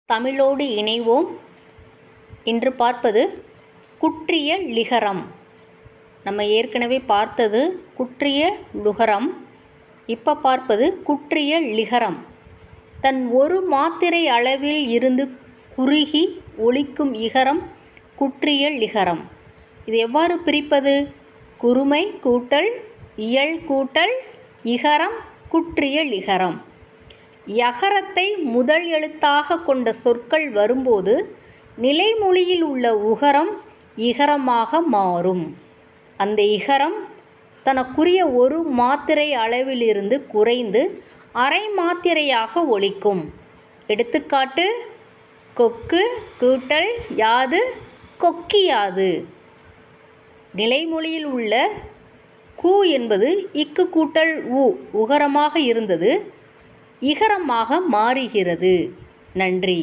தமிழோடு இணைவோம். இன்று பார்ப்பது குற்றிய லிகரம். நம்ம ஏற்கனவே பார்த்தது குற்றிய லுகரம். இப்போ பார்ப்பது குற்றிய லிகரம். தன் ஒரு மாத்திரை அளவில் இருந்து குறுகி ஒலிக்கும் இகரம் குற்றிய லிகரம். இது எவ்வாறு பிரிப்பது? குறுமை கூட்டல் இயல் கூட்டல் இகரம் குற்றிய லிகரம். யகரத்தை முதல் எழுத்தாக கொண்ட சொற்கள் வரும்போது நிலைமொழியில் உள்ள உகரம் இகரமாக மாறும். அந்த இகரம் தனக்குரிய ஒரு மாத்திரை அளவிலிருந்து குறைந்து அரை மாத்திரையாக ஒலிக்கும். எடுத்துக்காட்டு: கொக்கு கூட்டல் யாது கொக்கியாது. நிலைமொழியில் உள்ள கு என்பது இக்கு கூட்டல் உகரமாக இருந்தது இகரமாக மாறுகிறது. நன்றி.